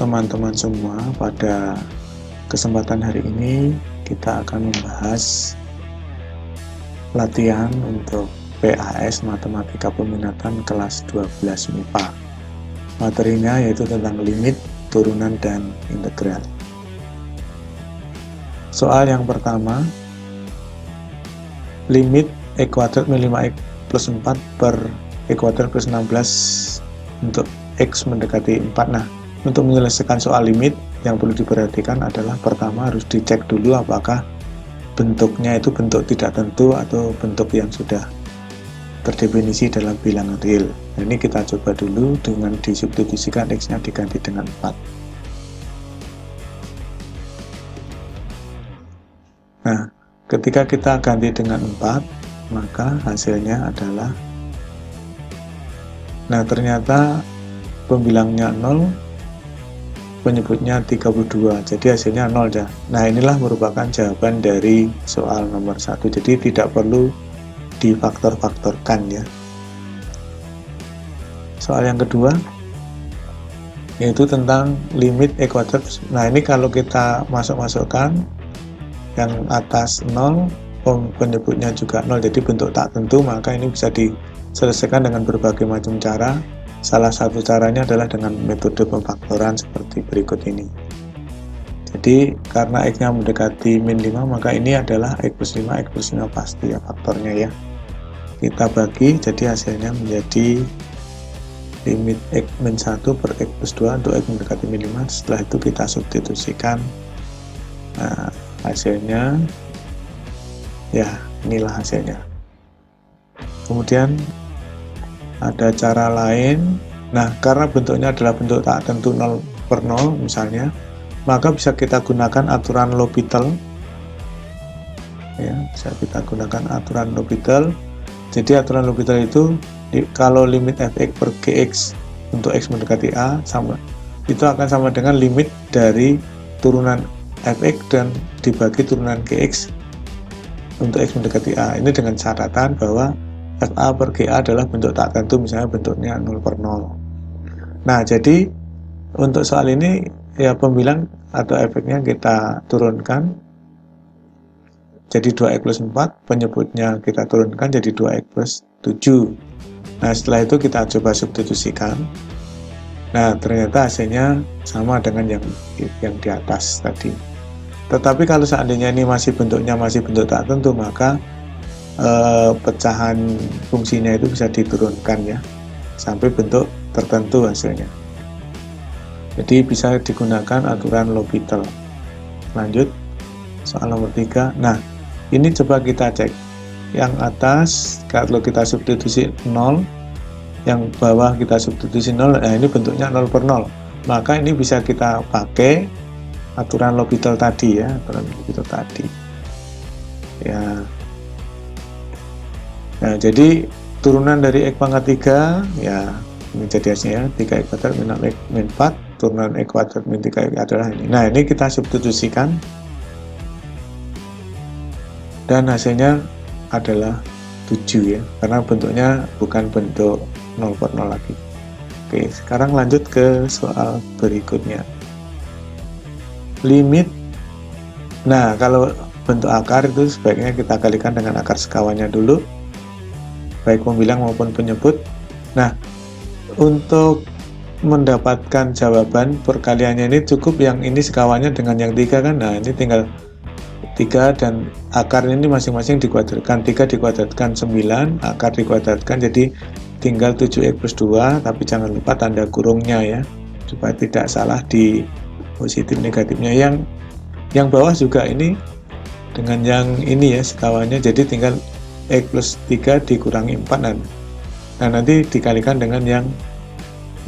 teman-teman semua, pada kesempatan hari ini kita akan membahas latihan untuk PAS Matematika Peminatan kelas 12 MIPA. Materinya yaitu tentang limit, turunan, dan integral. Soal yang pertama, limit X kuadrat min 5X plus 4 per X kuadrat plus 16 untuk X mendekati 4. Nah, untuk menyelesaikan soal limit, yang perlu diperhatikan adalah pertama harus dicek dulu apakah bentuknya itu bentuk tidak tentu atau bentuk yang sudah terdefinisi dalam bilangan real. Nah, ini kita coba dulu dengan disubstitusikan X-nya diganti dengan 4. Nah, ketika kita ganti dengan 4, maka hasilnya adalah, nah ternyata pembilangnya 0, penyebutnya 32, jadi hasilnya 0 ya. Nah, inilah merupakan jawaban dari soal nomor 1, jadi tidak perlu difaktor-faktorkan ya. Soal yang kedua yaitu tentang limit X kuadrat. Nah, ini kalau kita masuk-masukkan yang atas 0, penyebutnya juga 0, jadi bentuk tak tentu, maka ini bisa diselesaikan dengan berbagai macam cara. Salah satu caranya adalah dengan metode pemfaktoran seperti berikut ini. Jadi karena X-nya mendekati min 5, maka ini adalah X plus 5, X plus 5 pasti ya faktornya ya. Kita bagi, jadi hasilnya menjadi limit X min 1 per X plus 2 untuk X mendekati min 5. Setelah itu kita substitusikan. Nah, hasilnya ya inilah hasilnya. Kemudian ada cara lain. Nah, karena bentuknya adalah bentuk tak tentu 0 per 0 misalnya, maka bisa kita gunakan aturan L'Hopital ya, bisa kita gunakan aturan L'Hopital. Jadi aturan L'Hopital itu kalau limit fx per gx untuk x mendekati a sama, itu akan sama dengan limit dari turunan fx dan dibagi turunan gx untuk x mendekati a. Ini dengan catatan bahwa FA per GA adalah bentuk tak tentu, misalnya bentuknya 0 per 0. Nah, jadi untuk soal ini ya pembilang atau efeknya kita turunkan jadi 2x plus 4, penyebutnya kita turunkan jadi 2x plus 7. Nah, setelah itu kita coba substitusikan. Nah, ternyata hasilnya sama dengan yang di atas tadi. Tetapi kalau seandainya ini bentuknya masih bentuk tak tentu, maka pecahan fungsinya itu bisa diturunkan ya sampai bentuk tertentu hasilnya. Jadi bisa digunakan aturan L'Hopital. Lanjut soal nomor 3. Nah, ini coba kita cek. Yang atas kalau kita substitusi 0, yang bawah kita substitusi 0, nah ini bentuknya 0 per 0. Maka ini bisa kita pakai aturan L'Hopital tadi ya, aturan L'Hopital tadi. Ya. Nah, jadi turunan dari X pangkat 3 ya menjadi hasilnya 3X kuadrat min 6X min 4, turunan X kuadrat min 3X adalah ini. Nah, ini kita substitusikan dan hasilnya adalah 7 ya, karena bentuknya bukan bentuk 0 per 0 lagi. Oke, sekarang lanjut ke soal berikutnya. Limit. Nah, kalau bentuk akar itu sebaiknya kita kalikan dengan akar sekawannya dulu, baik pembilang maupun penyebut. Nah, untuk mendapatkan jawaban perkaliannya ini cukup yang ini sekawannya dengan yang 3 kan. Nah, ini tinggal 3 dan akar ini masing-masing dikuadratkan. 3 dikuadratkan 9, akar dikuadratkan jadi tinggal 7x plus 2, tapi jangan lupa tanda kurungnya ya, supaya tidak salah di positif negatifnya. Yang bawah juga ini dengan yang ini ya sekawannya, jadi tinggal X plus 3 dikurangi 4. Nah, nanti dikalikan dengan yang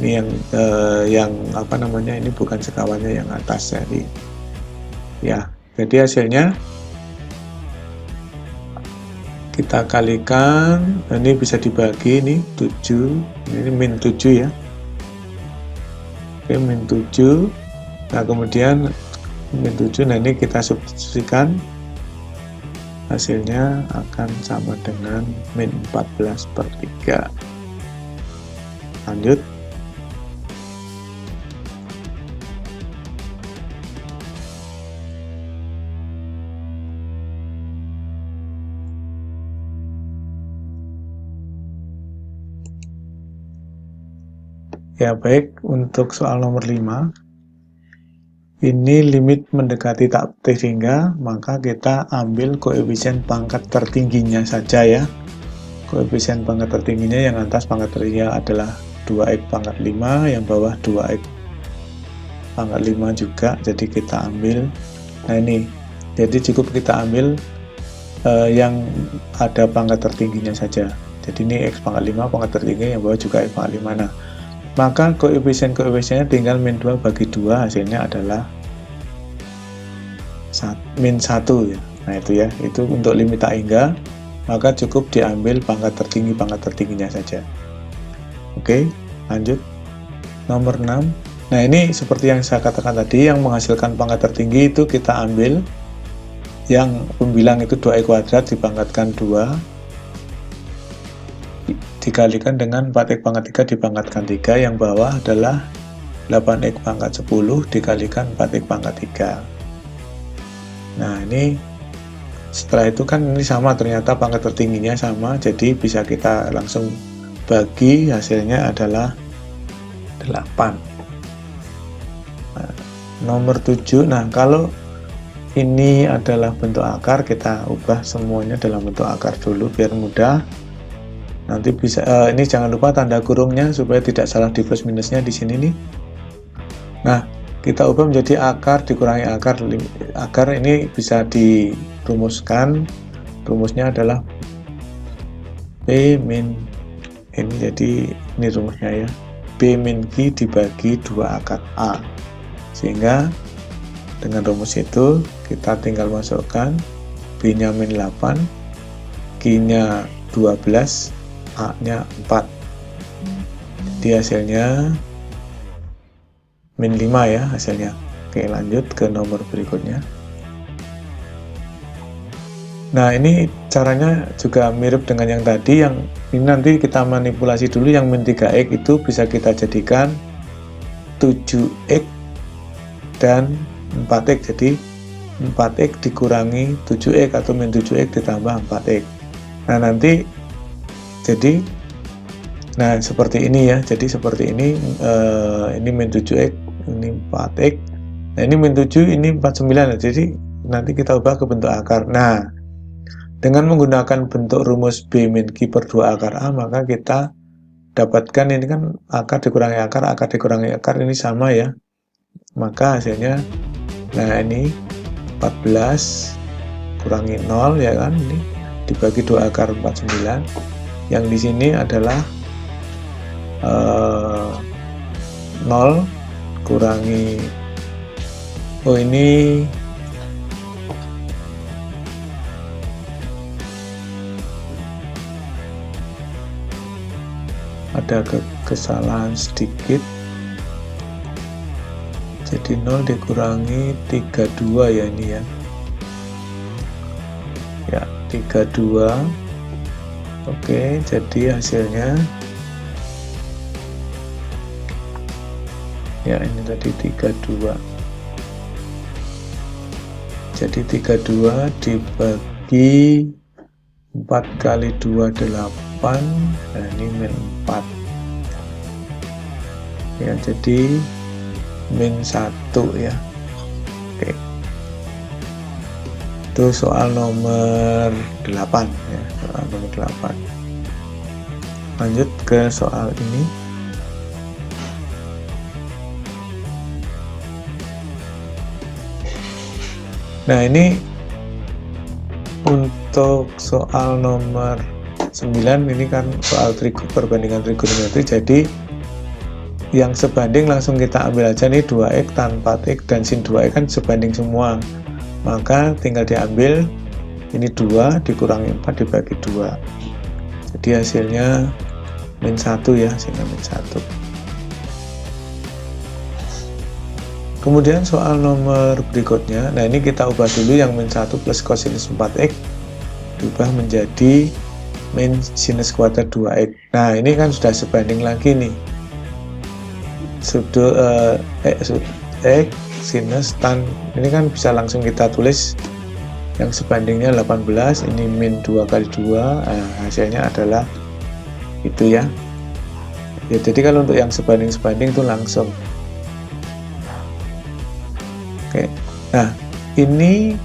ini yang apa namanya, ini bukan sekawannya yang atas ya. Jadi hasilnya kita kalikan, ini bisa dibagi, ini 7, ini min 7 ya. Oke, min 7. Nah, kemudian min 7, nah ini kita substitusikan, hasilnya akan sama dengan min 14 per 3. Lanjut Ya baik, untuk soal nomor 5, ini limit mendekati tak terhingga, maka kita ambil koefisien pangkat tertingginya saja ya. Koefisien pangkat tertingginya yang atas pangkat tertingginya adalah 2x pangkat 5, yang bawah 2x pangkat 5 juga, jadi kita ambil, nah ini, jadi cukup kita ambil yang ada pangkat tertingginya saja. Jadi ini x pangkat 5 pangkat tertinggi, yang bawah juga x pangkat 5. Nah, maka koefisiennya tinggal min 2 bagi 2, hasilnya adalah min 1 ya. Nah itu ya, itu untuk limit tak hingga, maka cukup diambil pangkat tertingginya saja. Oke, lanjut. Nomor 6. Nah ini seperti yang saya katakan tadi, yang menghasilkan pangkat tertinggi itu kita ambil yang pembilang itu 2x² dipangkatkan 2 dikalikan dengan 4x pangkat 3 dipangkatkan 3, yang bawah adalah 8x pangkat 10 dikalikan 4x pangkat 3. Nah ini setelah itu kan ini sama, ternyata pangkat tertingginya sama, jadi bisa kita langsung bagi, hasilnya adalah 8. Nah, nomor 7, nah kalau ini adalah bentuk akar, kita ubah semuanya dalam bentuk akar dulu biar mudah. Nanti bisa ini jangan lupa tanda kurungnya supaya tidak salah di plus minusnya di sini nih. Nah, kita ubah menjadi akar dikurangi akar. Akar ini bisa dirumuskan. Rumusnya adalah B min, ini jadi ini rumusnya ya, B min Q dibagi 2 akar A. Sehingga dengan rumus itu kita tinggal masukkan B nya min 8, Q nya 12, A nya 4. Jadi hasilnya min 5 ya hasilnya. Oke, lanjut ke nomor berikutnya. Nah ini caranya juga mirip dengan yang tadi, yang ini nanti kita manipulasi dulu. Yang min 3x itu bisa kita jadikan 7x dan 4x, jadi 4x dikurangi 7x atau min 7x ditambah 4x. Nah nanti jadi nah seperti ini ya, jadi seperti ini, ini min 7x, ini 4x, nah ini min 7, ini 49, jadi nanti kita ubah ke bentuk akar. Nah dengan menggunakan bentuk rumus B min Q per 2 akar A, maka kita dapatkan ini kan akar dikurangi akar, akar dikurangi akar ini sama ya, maka hasilnya, nah ini 14 kurangi 0 ya kan, ini dibagi 2 akar 49, yang di sini adalah 0 kurangi, oh ini ada kesalahan sedikit, jadi 0 dikurangi 32 ya ini ya, ya 32. Oke, jadi hasilnya ya ini tadi 32, jadi 32 dibagi 4 kali 2 8, nah ini min 4 ya, jadi min 1 ya. Oke, itu soal nomor 8 ya, soal nomor 8. Lanjut ke soal ini. Nah ini untuk soal nomor 9, ini kan soal perbandingan trigonometri, jadi yang sebanding langsung kita ambil aja nih, 2x tanpa x dan sin 2x kan sebanding semua, maka tinggal diambil ini 2 dikurangi 4 dibagi 2, jadi hasilnya min 1 ya, hasilnya min 1. Kemudian soal nomor berikutnya, nah ini kita ubah dulu yang min 1 plus cosinus 4x diubah menjadi min sinus kuadrat 2x. Nah ini kan sudah sebanding lagi nih, sudut x sinus tan, ini kan bisa langsung kita tulis yang sebandingnya 18, ini min 2 kali 2, nah, hasilnya adalah itu ya, Ya, jadi kalau untuk yang sebanding-sebanding itu langsung. Oke. Nah, ini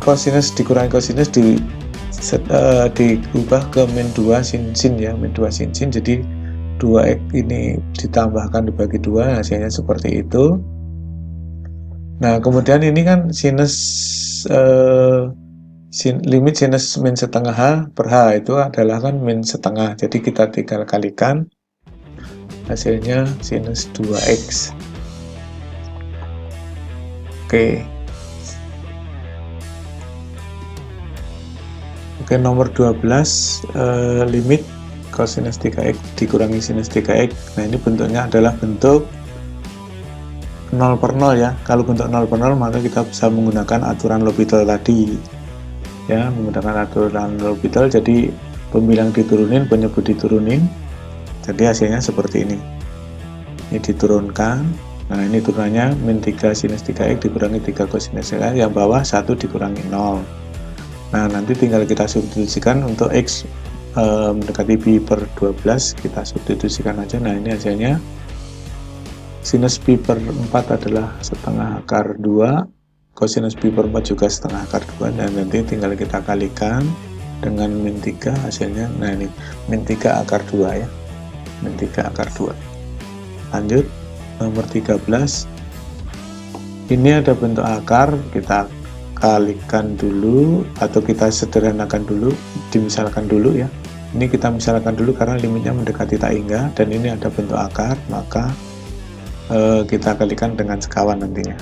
cosinus dikurangi cosinus diubah ke min 2 sin ya, min 2 sin, jadi 2x ini ditambahkan dibagi 2, hasilnya seperti itu. Nah, kemudian ini kan limit sinus min setengah H per H itu adalah kan min setengah, jadi kita tinggal kalikan, hasilnya sinus 2x. Oke, nomor 12, limit cosinus 3x dikurangi sinus 3x. Nah, ini bentuknya adalah bentuk 0 per 0 ya. Kalau bentuk 0 per 0 maka kita bisa menggunakan aturan L'Hopital tadi. Ya, menggunakan aturan L'Hopital, jadi pembilang diturunin, penyebut diturunin. Jadi hasilnya seperti ini. Ini diturunkan. Nah, ini turunannya min 3 sinus 3x dikurangi 3 cosinus 3x, yang bawah 1 dikurangi 0. Nah, nanti tinggal kita substitusikan untuk X mendekati pi per 12, kita substitusikan aja. Nah, ini hasilnya sinus pi per 4 adalah setengah akar 2, cosinus pi per 4 juga setengah akar 2, dan nanti tinggal kita kalikan dengan min 3, hasilnya, nah ini min 3 akar 2 ya, min 3 akar 2. Lanjut, nomor 13, ini ada bentuk akar, kita kalikan dulu atau kita sederhanakan dulu, dimisalkan dulu ya. Ini kita misalkan dulu karena limitnya mendekati tak hingga, dan ini ada bentuk akar, maka kita kalikan dengan sekawan nantinya.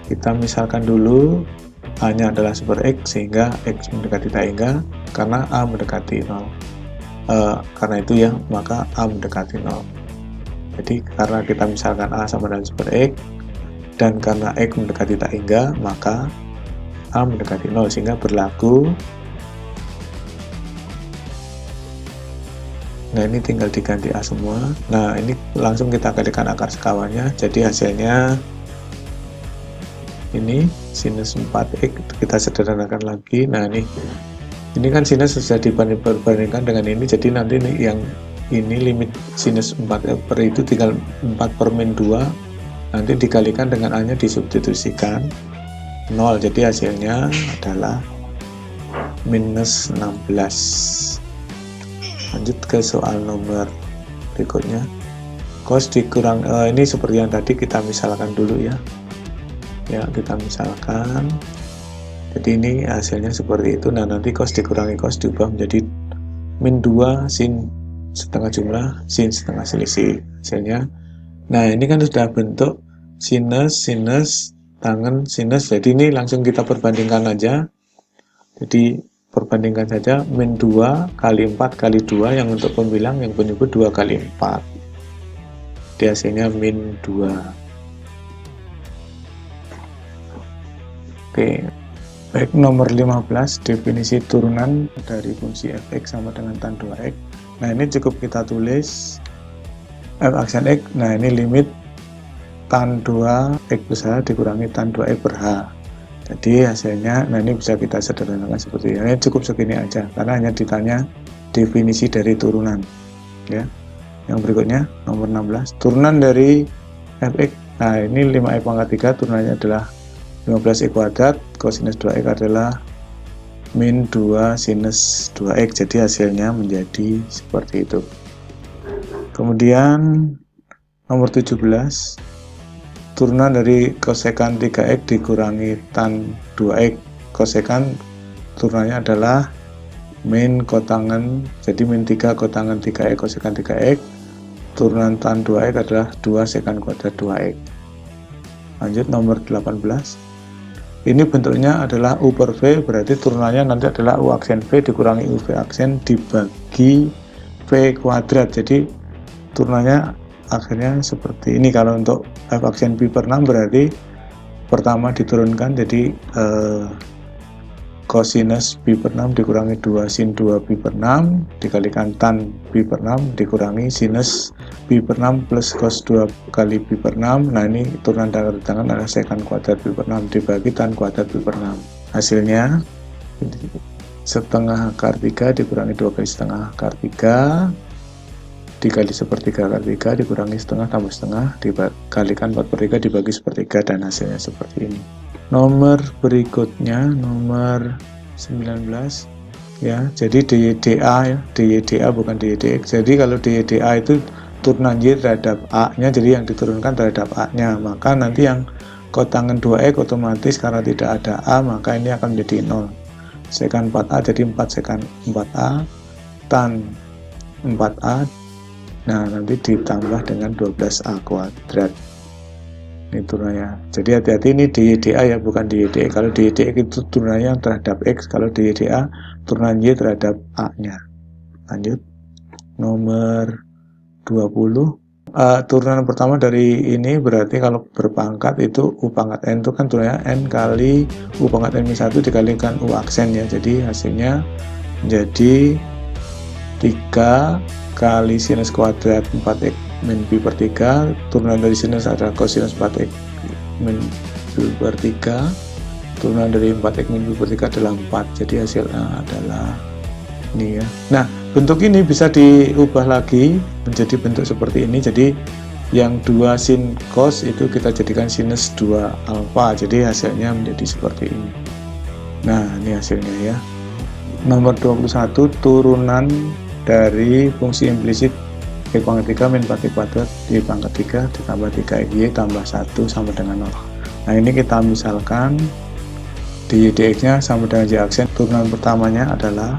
Kita misalkan dulu A-nya adalah super X, sehingga X mendekati tak hingga, karena A mendekati 0. Karena itu ya, maka A mendekati 0. Jadi karena kita misalkan A sama dengan super X, dan karena X mendekati tak hingga, maka A mendekati 0, sehingga berlaku. Nah, ini tinggal diganti A semua. Nah, ini langsung kita kalikan akar sekawannya, jadi hasilnya ini sinus 4x, kita sederhanakan lagi. Nah, ini kan sinus sudah dibandingkan dengan ini, jadi nanti ini yang ini limit sinus 4 per itu tinggal 4 per min 2, nanti dikalikan dengan A nya disubstitusikan 0, jadi hasilnya adalah minus 16. Lanjut ke soal nomor berikutnya. Cos dikurang, ini seperti yang tadi kita misalkan dulu ya. Ya, kita misalkan. Jadi ini hasilnya seperti itu. Nah, nanti cos dikurangi cos diubah menjadi min 2 sin setengah jumlah sin setengah selisih, hasilnya. Nah, ini kan sudah bentuk sinus, tangen, sinus. Jadi ini langsung kita perbandingkan aja. Jadi perbandingkan saja min 2 kali 4 kali 2, yang untuk pembilang, yang penyebut 2 kali 4. Jadi hasilnya min 2. Oke. Baik, nomor 15, definisi turunan dari fungsi fx sama dengan tan 2x. Nah, ini cukup kita tulis f aksen x. Nah, ini limit tan 2x plus h dikurangi tan 2x per h. Jadi hasilnya, nah ini bisa kita sederhanakan seperti ini. Cukup segini aja, karena hanya ditanya definisi dari turunan. Ya. Yang berikutnya, nomor 16, turunan dari fx. Nah, ini 5x pangkat 3, turunannya adalah 15x kuadrat, cosinus 2x adalah min 2 sinus 2x, jadi hasilnya menjadi seperti itu. Kemudian nomor 17, turunan dari kosekan 3x dikurangi tan 2x, kosekan turunannya adalah min kotangen, jadi min 3 kotangen 3x kosekan 3x, turunan tan 2x adalah 2 sekan kuadrat 2x. Lanjut nomor 18, ini bentuknya adalah U per V, berarti turunannya nanti adalah U aksen V dikurangi UV aksen dibagi V kuadrat. Jadi turunannya akhirnya seperti ini. Kalau untuk F aksen pi per 6 berarti pertama diturunkan, jadi cosinus pi per 6 dikurangi 2 sin 2 pi per 6 dikalikan tan pi per 6 dikurangi sinus pi per 6 plus cos 2 kali pi per 6. Nah, ini turunan dari tangan adalah sekan kuadrat pi per 6 dibagi tan kuadrat pi per 6. Hasilnya setengah akar 3 dikurangi 2 kali setengah akar 3 dikali sepertiga kali 3 dikurangi setengah tambah setengah dikalikan 4/3 dibagi sepertiga, dan hasilnya seperti ini. Nomor berikutnya nomor 19 ya, jadi DYDA ya, DYDA bukan DYDX. Jadi kalau DYDA itu turunan Y terhadap A-nya, jadi yang diturunkan terhadap A-nya, maka nanti yang kotangen 2X otomatis karena tidak ada A maka ini akan menjadi 0. Sekan 4A jadi 4 sekan 4A tan 4A. Nah, nanti ditambah dengan 12A kuadrat. Ini turunannya. Jadi hati-hati, ini DYDA ya, bukan DYDX. Kalau DYDX itu turunannya terhadap X, kalau DYDA turunan Y terhadap A-nya. Lanjut. Nomor 20. Turunan pertama dari ini berarti kalau berpangkat itu U pangkat N itu kan turunannya N kali U pangkat N-1 dikalikan U aksen ya. Jadi hasilnya menjadi 3 kali sinus kuadrat 4x min pi per 3, turunan dari sinus adalah kosinus 4x min pi per 3, turunan dari 4x min pi per 3 adalah 4, jadi hasilnya adalah ini ya. Nah, bentuk ini bisa diubah lagi menjadi bentuk seperti ini, jadi yang 2 sin cos itu kita jadikan sinus 2 alfa, jadi hasilnya menjadi seperti ini. Nah, ini hasilnya ya. Nomor 21, turunan dari fungsi implisit X pangkat 3 min 4x kuadrat Y pangkat 3 ditambah 3XY tambah 1 sama dengan 0. Nah, ini kita misalkan dx nya sama dengan Y aksen. Turunan pertamanya adalah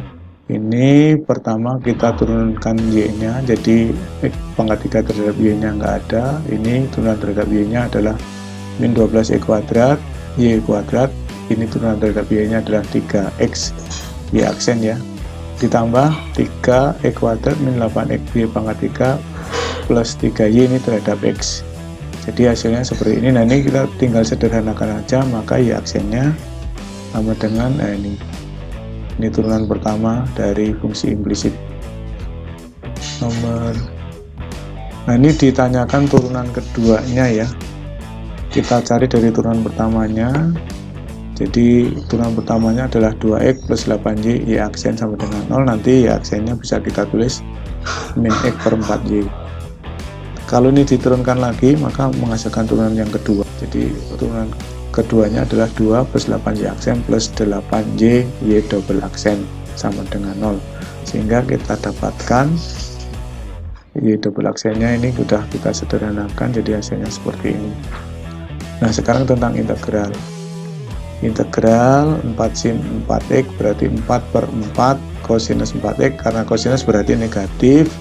ini, pertama kita turunkan Y nya, jadi X pangkat 3 terhadap Y nya nggak ada. Ini turunan terhadap Y nya adalah min 12x kuadrat Y kuadrat. Ini turunan terhadap Y nya adalah 3x Y aksen ya, ditambah 3x kuadrat min 8x Y pangkat 3 plus 3Y ini terhadap X. Jadi hasilnya seperti ini. Nah, ini kita tinggal sederhanakan aja, maka Y aksennya sama dengan ini turunan pertama dari fungsi implisit. Nah, ini ditanyakan turunan keduanya ya, kita cari dari turunan pertamanya. Jadi turunan pertamanya adalah 2x plus 8y Y aksen sama dengan 0. Nanti Y aksennya bisa kita tulis min x per 4y. Kalau ini diturunkan lagi maka menghasilkan turunan yang kedua. Jadi turunan keduanya adalah 2 plus 8y aksen plus 8y Y double aksen sama dengan 0. Sehingga kita dapatkan Y double aksennya ini sudah kita sederhanakan, jadi hasilnya seperti ini. Nah, sekarang tentang integral. Integral 4 sin 4x berarti 4 per 4 kosinus 4x, karena kosinus berarti negatif.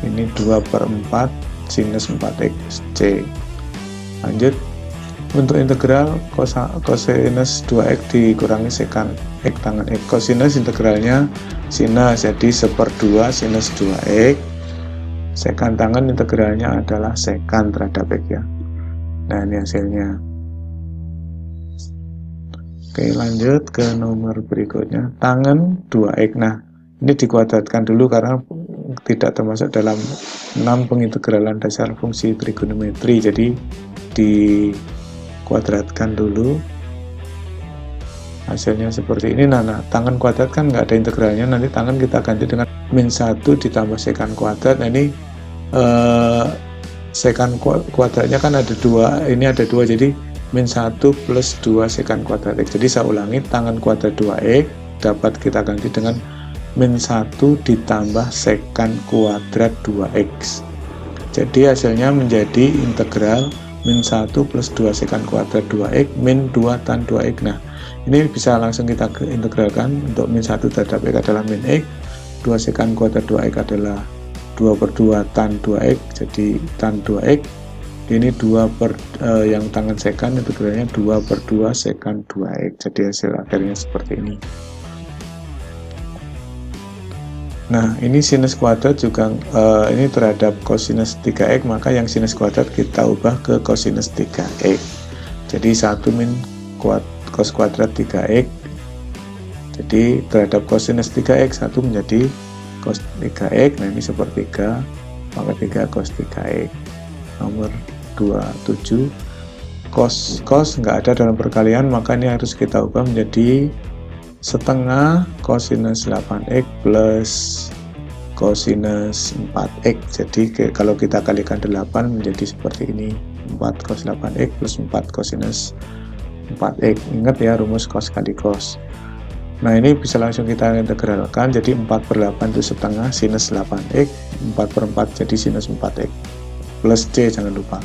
Ini 2 per 4 sinus 4x C. Lanjut, untuk integral kosinus 2x dikurangi sekan x tangen x. Kosinus integralnya sinus, jadi 1/2 sinus 2x. Sekan tangen integralnya adalah sekan terhadap x ya. Nah, ini hasilnya. Oke, lanjut ke nomor berikutnya, tangen 2x. Nah, ini dikuadratkan dulu karena tidak termasuk dalam 6 pengintegralan dasar fungsi trigonometri, jadi dikuadratkan dulu. Hasilnya seperti ini. Nah, tangen kuadrat kan nggak ada integralnya, nanti tangen kita ganti dengan min 1 ditambah sekan kuadrat. Nah, ini sekan kuadratnya kan ada 2, ini ada 2, jadi min 1 plus 2 sekan kuadrat X. Jadi saya ulangi, tangen kuadrat 2X dapat kita ganti dengan min 1 ditambah sekan kuadrat 2X. Jadi hasilnya menjadi integral min 1 plus 2 sekan kuadrat 2X min 2 tan 2X. Nah, ini bisa langsung kita integralkan. Untuk min 1 terhadap X adalah min X, 2 sekan kuadrat 2X adalah 2/2 tan 2X, jadi tan 2X. Ini 2 per yang tangan sekan integralnya 2/2 sekan 2x, jadi hasil akhirnya seperti ini. Nah, ini sinus kuadrat juga ini terhadap kosinus 3x, maka yang sinus kuadrat kita ubah ke kosinus 3x. Jadi 1 min cos kuadrat 3x. Jadi terhadap kosinus 3x 1 menjadi cos 3x. Nah, ini 1/3 maka 3 cos 3x. Nomor 27, cos nggak ada dalam perkalian, maka ini harus kita ubah menjadi setengah kosinus 8x plus cosinus 4x. Jadi kalau kita kalikan 8 menjadi seperti ini, 4 cos 8x plus 4 cosinus 4x. Ingat ya rumus cos kali cos. Nah ini bisa langsung kita integralkan, jadi 4/8 itu setengah sinus 8x, 4/4 jadi sinus 4x, plus C jangan lupa.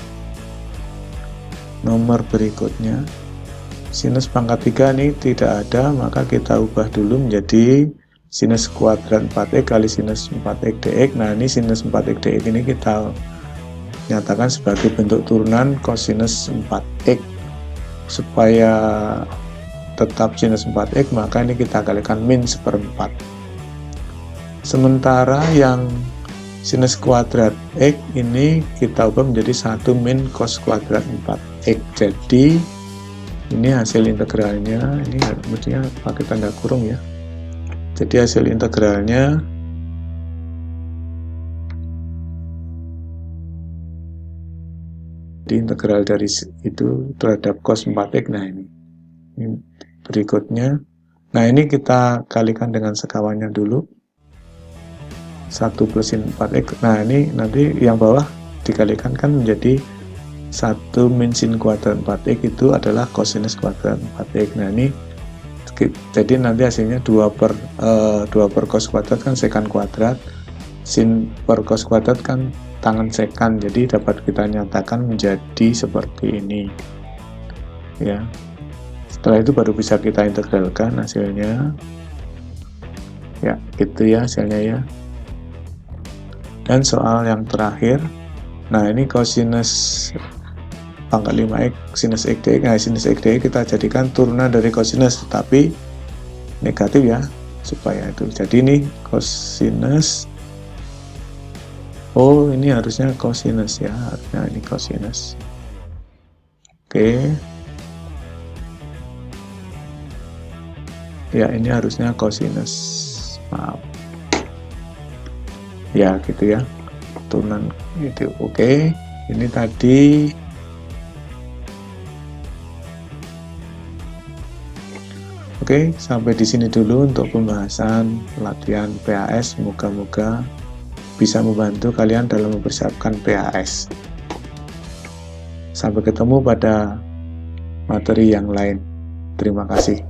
Nomor berikutnya, sinus pangkat 3 ini tidak ada, maka kita ubah dulu menjadi sinus kuadrat 4x kali sinus 4x dx. Nah ini sinus 4x dx ini kita nyatakan sebagai bentuk turunan cosinus 4x. Supaya tetap sinus 4x, maka ini kita kalikan min 1/4. Sementara yang sinus kuadrat x ini kita ubah menjadi 1 min cos kuadrat 4x. Jadi ini hasil integralnya, ini mestinya pakai tanda kurung ya. Jadi hasil integralnya di integral dari itu terhadap cos 4x. Nah ini berikutnya, nah ini kita kalikan dengan sekawannya dulu, 1 plus sin 4x. Nah ini nanti yang bawah dikalikan kan menjadi 1 min sin kuadrat 4x itu adalah cosinus kuadrat 4x. Nah ini jadi nanti hasilnya 2 per cos kuadrat kan sekan kuadrat, sin per cos kuadrat kan tangan sekan, jadi dapat kita nyatakan menjadi seperti ini ya. Setelah itu baru bisa kita integralkan hasilnya ya, gitu ya hasilnya ya. Dan soal yang terakhir, nah ini cosinus pangkat 5x sinus x dx. Nah sinus x dx kita jadikan turunan dari cosinus, tetapi negatif ya, supaya itu jadi ini cosinus, oh ini harusnya cosinus ya, harusnya ini cosinus. Oke ya, ini harusnya cosinus, maaf ya, gitu ya, turunan itu. Oke, ini tadi oke, sampai di sini dulu untuk pembahasan latihan PAS. Moga-moga bisa membantu kalian dalam mempersiapkan PAS. Sampai ketemu pada materi yang lain. Terima kasih.